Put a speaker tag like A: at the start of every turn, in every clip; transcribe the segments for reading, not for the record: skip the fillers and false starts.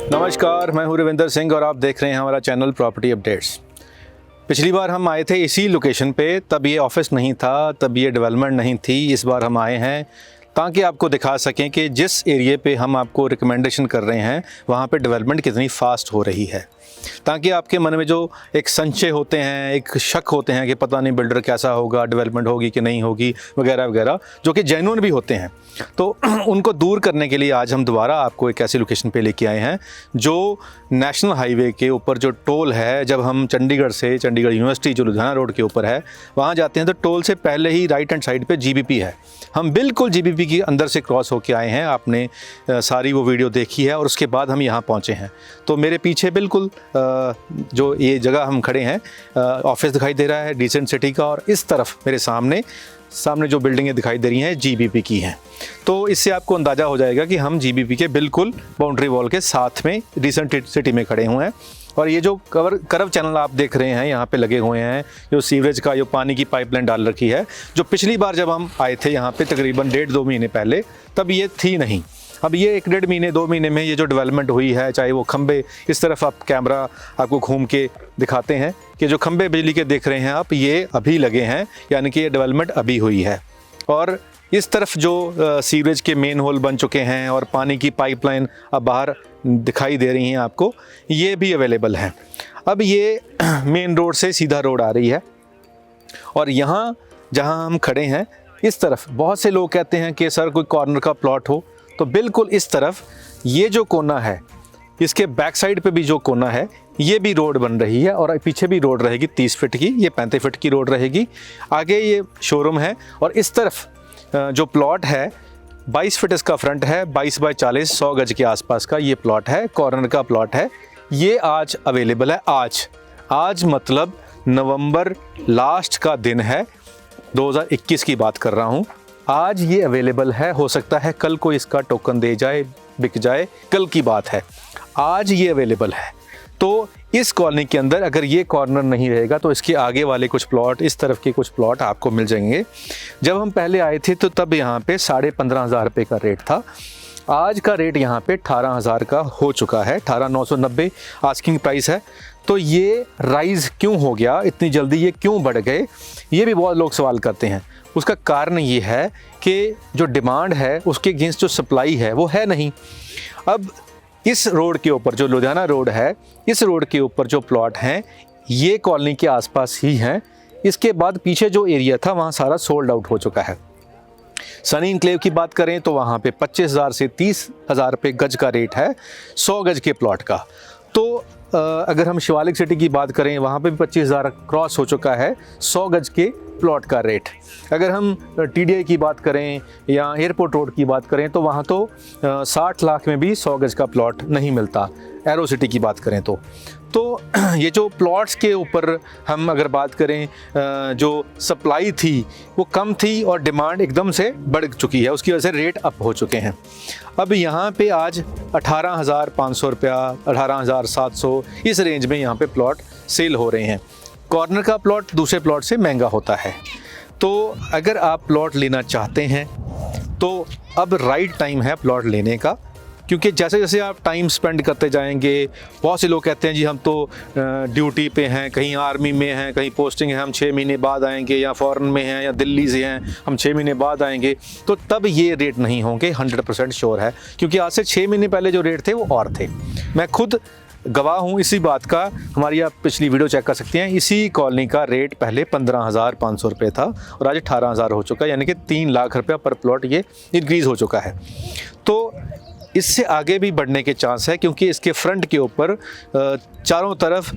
A: नमस्कार, मैं हूं रविंदर सिंह और आप देख रहे हैं हमारा चैनल प्रॉपर्टी अपडेट्स। पिछली बार हम आए थे इसी लोकेशन पे, तब ये ऑफिस नहीं था, तब ये डेवलपमेंट नहीं थी। इस बार हम आए हैं ताकि आपको दिखा सकें कि जिस एरिया पे हम आपको रिकमेंडेशन कर रहे हैं वहाँ पे डेवलपमेंट कितनी फास्ट हो रही है, ताकि आपके मन में जो एक संशय होते हैं, एक शक होते हैं कि पता नहीं बिल्डर कैसा होगा, डेवलपमेंट होगी कि नहीं होगी वगैरह वगैरह, जो कि जेन्युइन भी होते हैं, तो उनको दूर करने के लिए आज हम दोबारा आपको एक ऐसी लोकेशन पे लेके आए हैं जो नेशनल हाईवे के ऊपर जो टोल है, जब हम चंडीगढ़ से, चंडीगढ़ यूनिवर्सिटी जो लुधियाना रोड के ऊपर है वहाँ जाते हैं तो टोल से पहले ही राइट हैंड साइड पे जीबीपी है। हम बिल्कुल जीबीपी के अंदर से क्रॉस होके आए हैं। आपने सारी वो वीडियो देखी है और उसके बाद हम यहाँ पहुँचे हैं। तो मेरे पीछे बिल्कुल जो ये जगह हम खड़े हैं, ऑफिस दिखाई दे रहा है डिसेंट सिटी का, और इस तरफ मेरे सामने जो बिल्डिंगें दिखाई दे रही हैं जीबीपी की हैं। तो इससे आपको अंदाज़ा हो जाएगा कि हम जीबीपी के बिल्कुल बाउंड्री वॉल के साथ में डिसेंट सिटी में खड़े हुए हैं। और ये जो कर्व चैनल आप देख रहे हैं यहाँ पे लगे हुए हैं, जो सीवरेज का जो पानी की पाइपलाइन डाल रखी है, जो पिछली बार जब हम आए थे यहाँ पे तकरीबन 1.5-2 महीने पहले, तब ये थी नहीं। अब ये 1-1.5 महीने 2 महीने में ये जो डेवलपमेंट हुई है, चाहे वो खंबे, इस तरफ आप कैमरा आपको घूम के दिखाते हैं कि जो खंबे बिजली के देख रहे हैं आप, ये अभी लगे हैं, यानी कि ये डेवलपमेंट अभी हुई है। और इस तरफ जो सीवरेज के मेन होल बन चुके हैं और पानी की पाइपलाइन अब बाहर दिखाई दे रही हैं आपको, ये भी अवेलेबल हैं। अब ये मेन रोड से सीधा रोड आ रही है और यहाँ जहाँ हम खड़े हैं इस तरफ बहुत से लोग कहते हैं कि सर कोई कॉर्नर का प्लॉट हो, तो बिल्कुल इस तरफ ये जो कोना है, इसके बैक साइड पे भी जो कोना है, ये भी रोड बन रही है और पीछे भी रोड रहेगी 30 फीट की, ये 35 फीट की रोड रहेगी। आगे ये शोरूम है और इस तरफ जो प्लॉट है 22 फीट इसका फ्रंट है, 22 बाई 40 100 गज के आसपास का ये प्लॉट है, कॉर्नर का प्लॉट है। ये आज अवेलेबल है। आज मतलब नवंबर लास्ट का दिन है, 2021 की बात कर रहा हूँ। आज ये अवेलेबल है। हो सकता है कल को इसका टोकन दे जाए, बिक जाए, कल की बात है। आज ये अवेलेबल है। तो इस कॉलोनी के अंदर अगर ये कॉर्नर नहीं रहेगा तो इसके आगे वाले कुछ प्लॉट, इस तरफ के कुछ प्लॉट आपको मिल जाएंगे। जब हम पहले आए थे तो तब यहाँ पे 15,500 रुपये का रेट था। आज का रेट यहाँ पे 18,000 का हो चुका है, 18,990 आस्किंग प्राइस है। तो ये राइज़ क्यों हो गया इतनी जल्दी, ये क्यों बढ़ गए, ये भी बहुत लोग सवाल करते हैं। उसका कारण ये है कि जो डिमांड है उसके अगेंस्ट जो सप्लाई है वो है नहीं। अब इस रोड के ऊपर जो लुधियाना रोड है, इस रोड के ऊपर जो प्लॉट हैं ये कॉलोनी के आसपास ही हैं। इसके बाद पीछे जो एरिया था वहाँ सारा सोल्ड आउट हो चुका है। सनी इनक्लेव की बात करें तो वहाँ पे 25,000 से 30,000 रुपये गज का रेट है 100 गज के प्लॉट का। तो अगर हम शिवालिक सिटी की बात करें वहाँ पे भी 25,000 क्रॉस हो चुका है 100 गज के प्लॉट का रेट। अगर हम टीडीआई की बात करें या एयरपोर्ट रोड की बात करें तो वहाँ तो 60 लाख में भी 100 गज का प्लॉट नहीं मिलता। एरो सिटी की बात करें तो ये जो प्लॉट्स के ऊपर हम अगर बात करें, जो सप्लाई थी वो कम थी और डिमांड एकदम से बढ़ चुकी है, उसकी वजह से रेट अप हो चुके हैं। अब यहाँ पे आज 18,500 रुपया, 18,700 इस रेंज में यहाँ पे प्लॉट सेल हो रहे हैं। कॉर्नर का प्लॉट दूसरे प्लॉट से महंगा होता है। तो अगर आप प्लॉट लेना चाहते हैं तो अब राइट टाइम है प्लॉट लेने का, क्योंकि जैसे जैसे आप टाइम स्पेंड करते जाएंगे, बहुत से लोग कहते हैं जी हम तो ड्यूटी पे हैं, कहीं आर्मी में हैं, कहीं पोस्टिंग है, हम 6 महीने बाद आएंगे, या फॉरेन में हैं या दिल्ली से हैं, हम 6 महीने बाद आएंगे, तो तब ये रेट नहीं होंगे। 100% श्योर है, क्योंकि आज से 6 महीने पहले जो रेट थे वो और थे। मैं खुद गवाह हूँ इसी बात का। हमारी आप पिछली वीडियो चेक कर सकते हैं। इसी कॉलोनी का रेट पहले 15,500 रुपये था और आज 18,000 हो चुका है, यानी कि 3 लाख रुपया पर प्लॉट ये इंक्रीज़ हो चुका है। तो इससे आगे भी बढ़ने के चांस है, क्योंकि इसके फ्रंट के ऊपर चारों तरफ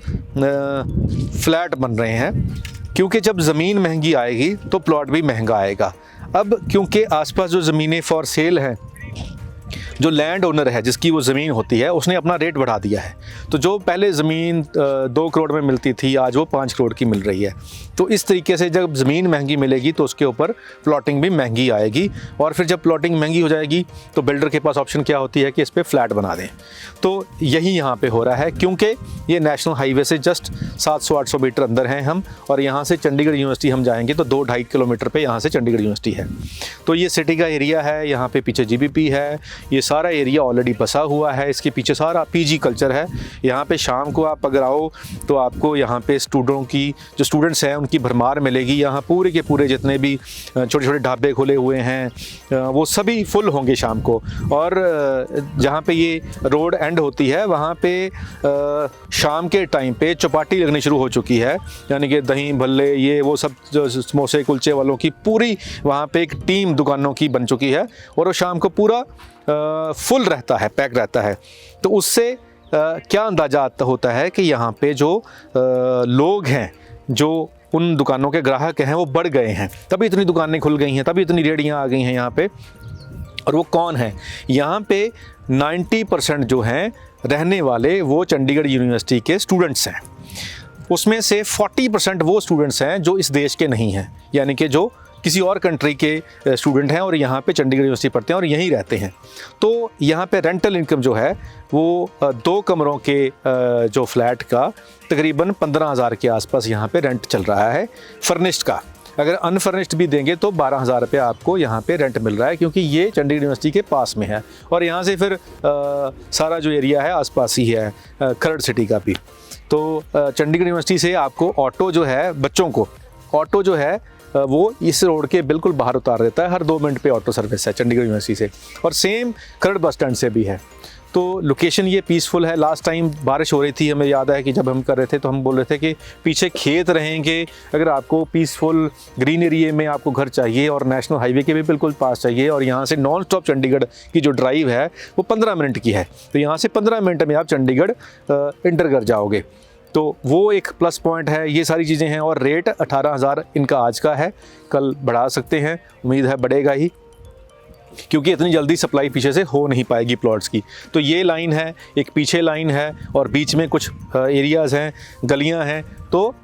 A: फ्लैट बन रहे हैं। क्योंकि जब ज़मीन महंगी आएगी तो प्लॉट भी महंगा आएगा। अब क्योंकि आसपास जो ज़मीनें फॉर सेल हैं, जो लैंड ओनर है जिसकी वो ज़मीन होती है, उसने अपना रेट बढ़ा दिया है। तो जो पहले ज़मीन 2 करोड़ में मिलती थी, आज वो 5 करोड़ की मिल रही है। तो इस तरीके से जब ज़मीन महंगी मिलेगी तो उसके ऊपर प्लॉटिंग भी महंगी आएगी, और फिर जब प्लॉटिंग महंगी हो जाएगी तो बिल्डर के पास ऑप्शन क्या होती है कि इस पर फ्लैट बना दें। तो यही यहाँ पे हो रहा है, क्योंकि ये नेशनल हाईवे से जस्ट 700-800 मीटर अंदर हैं हम, और यहाँ से चंडीगढ़ यूनिवर्सिटी हम जाएंगे तो 2-2.5 किलोमीटर पे यहाँ से चंडीगढ़ यूनिवर्सिटी है। तो ये सिटी का एरिया है, यहाँ पे पीछे जीबीपी है, ये सारा एरिया ऑलरेडी बसा हुआ है, इसके पीछे सारा पीजी कल्चर है। यहाँ पे शाम को आप अगर आओ तो आपको यहाँ पे जो स्टूडेंट्स हैं उनकी भरमार मिलेगी। यहाँ पूरे के पूरे जितने भी छोटे छोटे ढाबे खुले हुए हैं वो सभी फुल होंगे शाम को। और जहाँ पे ये रोड एंड होती है वहाँ पे शाम के टाइम पे चौपाटी लगनी शुरू हो चुकी है, यानी कि दही भल्ले ये वो सब जो समोसे कुलचे वालों की पूरी वहाँ पे एक टीम दुकानों की बन चुकी है और वो शाम को पूरा फुल रहता है, पैक रहता है। तो उससे क्या अंदाजा होता है कि यहाँ पे जो लोग हैं, जो उन दुकानों के ग्राहक हैं वो बढ़ गए हैं, तभी इतनी दुकानें खुल गई हैं, तभी इतनी रेहड़ियाँ आ गई हैं यहाँ पे। और वो कौन है यहाँ पे? 90% जो हैं रहने वाले वो चंडीगढ़ यूनिवर्सिटी के स्टूडेंट्स हैं। उसमें से 40% वो स्टूडेंट्स हैं जो इस देश के नहीं हैं, यानी कि जो किसी और कंट्री के स्टूडेंट हैं और यहाँ पे चंडीगढ़ यूनिवर्सिटी पढ़ते हैं और यहीं रहते हैं। तो यहाँ पे रेंटल इनकम जो है वो 2 कमरों के जो फ्लैट का तकरीबन 15,000 के आसपास यहाँ पे रेंट चल रहा है फर्निश्ड का। अगर अनफर्निश्ड भी देंगे तो 12,000 रुपये आपको यहाँ पे रेंट मिल रहा है, क्योंकि ये चंडीगढ़ यूनिवर्सिटी के पास में है और यहाँ से फिर सारा जो एरिया है आसपास ही है खरड़ सिटी का भी। तो चंडीगढ़ यूनिवर्सिटी से आपको ऑटो जो है, बच्चों को ऑटो जो है वो इस रोड के बिल्कुल बाहर उतार देता है। हर 2 मिनट पे ऑटो सर्विस है चंडीगढ़ यूनिवर्सिटी से, और सेम खरड़ बस स्टैंड से भी है। तो लोकेशन ये पीसफुल है। लास्ट टाइम बारिश हो रही थी, हमें याद है कि जब हम कर रहे थे तो हम बोल रहे थे कि पीछे खेत रहेंगे, अगर आपको पीसफुल ग्रीन एरिया में आपको घर चाहिए और नेशनल हाईवे के भी बिल्कुल पास चाहिए, और यहाँ से नॉन स्टॉप चंडीगढ़ की जो ड्राइव है वो 15 मिनट की है, तो यहाँ से 15 मिनट में आप चंडीगढ़ इंटर कर जाओगे। तो वो एक प्लस पॉइंट है। ये सारी चीज़ें हैं। और रेट 18,000 इनका आज का है, कल बढ़ा सकते हैं, उम्मीद है बढ़ेगा ही, क्योंकि इतनी जल्दी सप्लाई पीछे से हो नहीं पाएगी प्लॉट्स की। तो ये लाइन है, एक पीछे लाइन है और बीच में कुछ एरियाज़ हैं, गलियां हैं। तो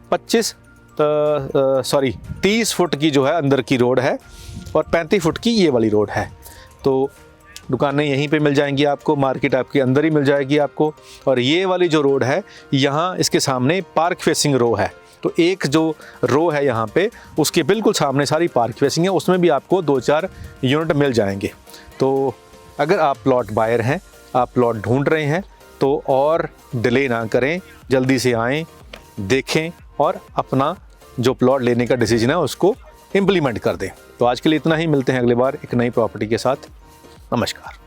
A: 30 फुट की जो है अंदर की रोड है और 35 फुट की ये वाली रोड है। तो दुकानें यहीं पे मिल जाएंगी आपको, मार्केट आपके अंदर ही मिल जाएगी आपको। और ये वाली जो रोड है यहाँ इसके सामने पार्क फेसिंग रो है, तो एक जो रो है यहाँ पे उसके बिल्कुल सामने सारी पार्क फेसिंग है, उसमें भी आपको 2-4 यूनिट मिल जाएंगे। तो अगर आप प्लॉट बायर हैं, आप प्लॉट ढूंढ रहे हैं, तो और डिले ना करें, जल्दी से आएँ, देखें और अपना जो प्लॉट लेने का डिसीजन है उसको इम्प्लीमेंट कर दें। तो आज के लिए इतना ही, मिलते हैं अगली बार एक नई प्रॉपर्टी के साथ। नमस्कार।